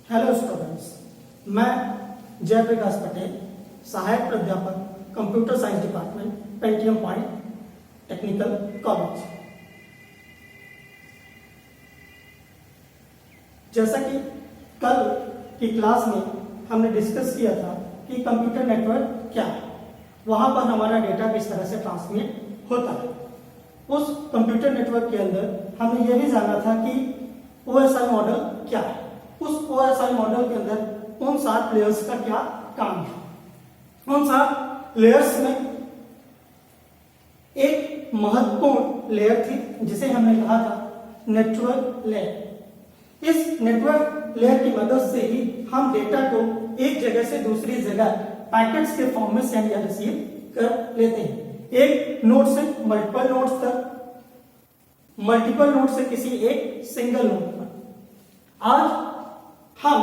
Hello students, मैं जयप्रकाश पटेल, सहायक प्राध्यापक, computer science department, Pentium point technical college. जैसा कि कल की क्लास में हमने डिस्कस किया था कि कंप्यूटर नेटवर्क क्या है, वहां पर हमारा डेटा किस तरह से ट्रांसमिट होता है। उस कंप्यूटर नेटवर्क के अंदर हमने यह भी जाना था कि ओएसआई मॉडल क्या है, उस ओएसआई मॉडल के अंदर उन 7 लेयर्स का क्या काम है। उन 7 लेयर्स में एक महत्वपूर्ण लेयर थी जिसे हमने कहा था नेटवर्क लेयर। इस नेटवर्क लेयर की मदद से ही हम डेटा को एक जगह से दूसरी जगह पैकेट्स के फॉर्म में सेंड या रिसीव कर लेते हैं। एक नोड से मल्टीपल नोड्स तक, मल्टीपल नोड से किसी एक सिंगल नोड पर। आज हम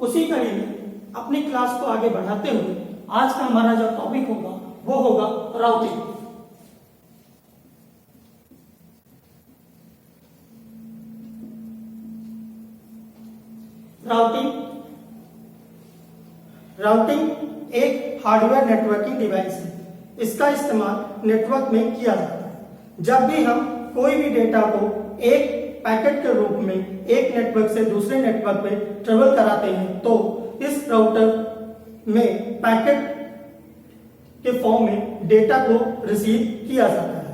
उसी कड़ी में अपनी क्लास को आगे बढ़ाते हुए आज का हमारा जो टॉपिक होगा वो होगा राउटिंग। राउटिंग एक हार्डवेयर नेटवर्किंग डिवाइस है। इसका इस्तेमाल नेटवर्क में किया जाता है। जब भी हम कोई भी डेटा को एक पैकेट के रूप में एक नेटवर्क से दूसरे नेटवर्क पे ट्रेवल कराते हैं तो इस राउटर में पैकेट के फॉर्म में डेटा को रिसीव किया जाता है।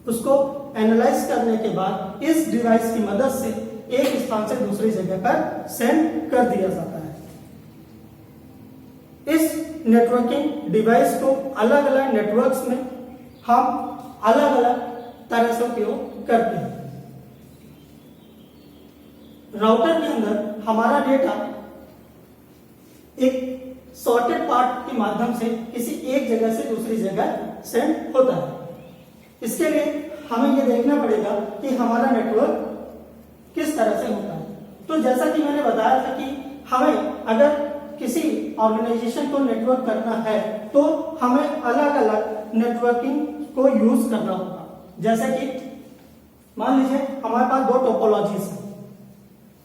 उसको एनालाइज करने के बाद इस डिवाइस की मदद से एक स्थान से दूसरी जगह पर सेंड कर दिया जाता है। इस नेटवर्किंग डिवाइस को अलग अलग नेटवर्क्स में हम अलग अलग तरह से उपयोग करते हैं। राउटर के अंदर हमारा डेटा एक सॉर्टेड पार्ट के माध्यम से किसी एक जगह से दूसरी जगह सेंड होता है। इसके लिए हमें यह देखना पड़ेगा कि हमारा नेटवर्क किस तरह से होता है। तो जैसा कि मैंने बताया था कि हमें अगर किसी ऑर्गेनाइजेशन को नेटवर्क करना है तो हमें अलग अलग नेटवर्किंग को यूज करना होगा। जैसे कि मान लीजिए हमारे पास 2 टोपोलॉजीज है।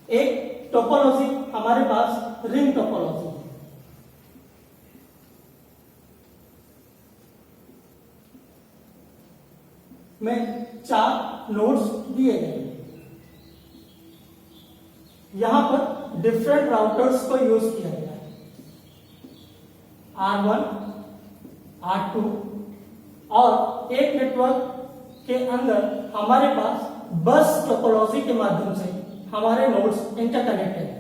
एक टोपोलॉजी हमारे पास रिंग टोपोलॉजी है। में 4 नोड्स दिए गए। यहां पर डिफरेंट राउटर्स को यूज किया गया है। R1, R2 और एक नेटवर्क के अंदर हमारे पास बस टोपोलॉजी के माध्यम से हमारे नोड्स इंटरकनेक्टेड हैं।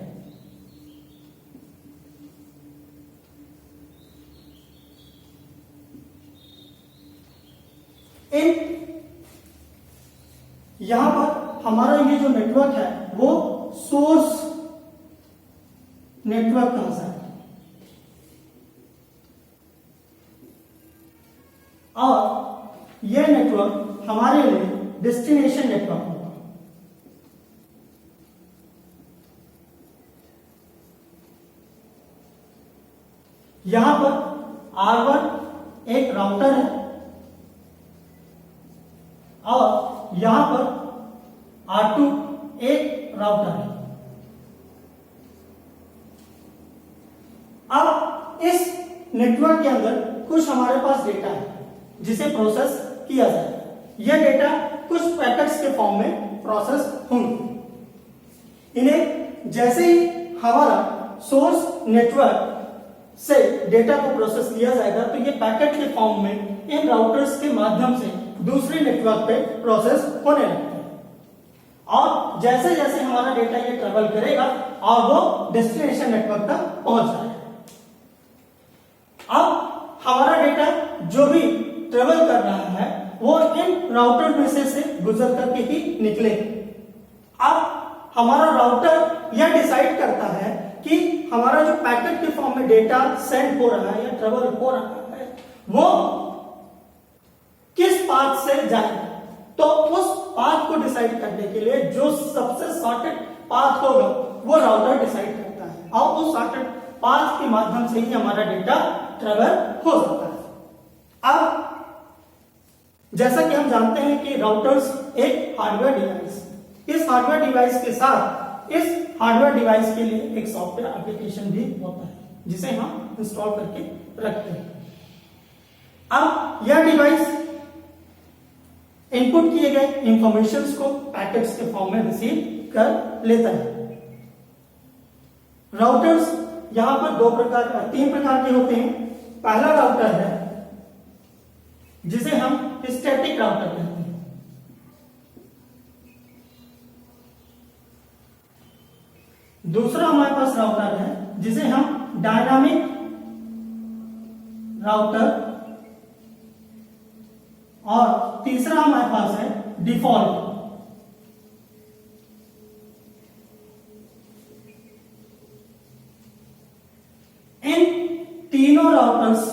यहां पर हमारा ये जो नेटवर्क है वो सोर्स नेटवर्क कहा जाता है और यह नेटवर्क हमारे लिए डेस्टिनेशन नेटवर्क होगा। यहां पर R1 एक राउटर है और यहां पर R2 एक राउटर है। अब इस नेटवर्क के अंदर कुछ हमारे पास डेटा है जिसे प्रोसेस किया जाए। यह डेटा कुछ पैकेट्स के फॉर्म में प्रोसेस होंगे। इन्हें जैसे ही हमारा सोर्स नेटवर्क से डेटा को प्रोसेस किया जाएगा तो ये पैकेट के फॉर्म में इन राउटर्स के माध्यम से दूसरे नेटवर्क पे प्रोसेस होने लगता है और जैसे जैसे हमारा डेटा ये ट्रेवल करेगा और वो डेस्टिनेशन नेटवर्क तक पहुंच जाएगा। अब हमारा डेटा जो भी ट्रेवल कर रहा है वो इन राउटर में से गुजर करके ही निकले। अब हमारा राउटर यह डिसाइड करता है कि हमारा जो पैकेट के फॉर्म में डेटा सेंड हो रहा है या ट्रेवल हो रहा है वो किस पाथ से जाएगा। तो उस पाथ को डिसाइड करने के लिए जो सबसे शॉर्टेड पाथ होगा वो राउटर डिसाइड करता है और उस शॉर्टेड पाथ के माध्यम से ही हमारा डेटा ट्रेवल हो जाता है। अब जैसा कि हम जानते हैं कि राउटर्स एक हार्डवेयर डिवाइस, इस हार्डवेयर डिवाइस के साथ इस हार्डवेयर डिवाइस के लिए एक सॉफ्टवेयर एप्लीकेशन भी होता है जिसे हम इंस्टॉल करके रखते हैं। अब यह डिवाइस इनपुट किए गए इंफॉर्मेशंस को पैकेट्स के फॉर्म में रिसीव कर लेता है। राउटर्स यहां पर तीन प्रकार के होते हैं। पहला राउटर है जिसे हम स्टैटिक राउटर कहते हैं। दूसरा हमारे पास राउटर है जिसे हम डायनामिक राउटर, और तीसरा हमारे पास है डिफॉल्ट। इन तीनों राउटर्स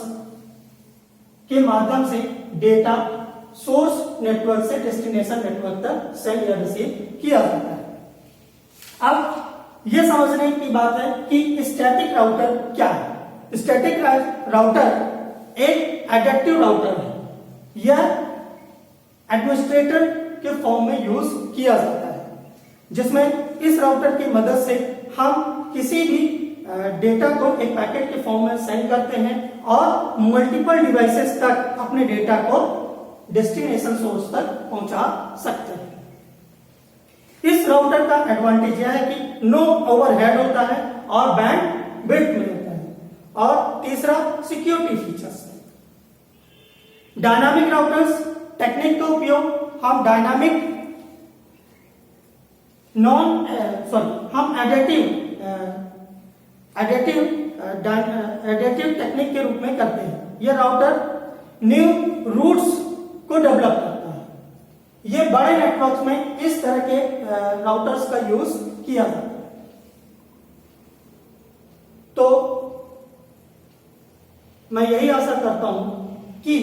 के माध्यम से डेटा सोर्स नेटवर्क से डेस्टिनेशन नेटवर्क तक सेंड या रिसीव किया जाता है। अब यह समझने की बात है कि स्टैटिक राउटर क्या है। स्टैटिक राउटर एक एडेप्टिव राउटर है। यह एडमिनिस्ट्रेटर के फॉर्म में यूज किया जाता है, जिसमें इस राउटर की मदद से हम किसी भी डेटा को एक पैकेट के फॉर्म में सेंड करते हैं और मल्टीपल डिवाइसेस तक अपने डेटा को डेस्टिनेशन सोर्स तक पहुंचा सकते हैं। इस राउटर का एडवांटेज यह है कि नो ओवरहेड होता है और बैंडविड्थ में होता है, और तीसरा सिक्योरिटी फीचर्स है। डायनामिक राउटर्स टेक्निक का उपयोग हम एडेटिव टेक्निक के रूप में करते हैं। यह राउटर न्यू रूट्स को डेवलप करता है। यह बड़े नेटवर्क्स में इस तरह के राउटर्स का यूज किया जाता है। तो मैं यही आशा करता हूं कि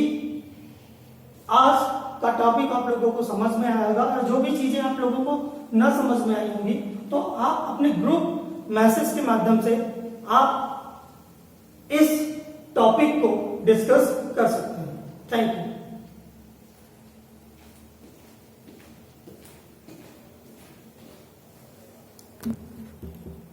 आज का टॉपिक आप लोगों को समझ में आएगा, और जो भी चीजें आप लोगों को न समझ में आई होंगी तो आप अपने ग्रुप मैसेज के माध्यम से आप इस टॉपिक को डिस्कस कर सकते हैं। Thank you.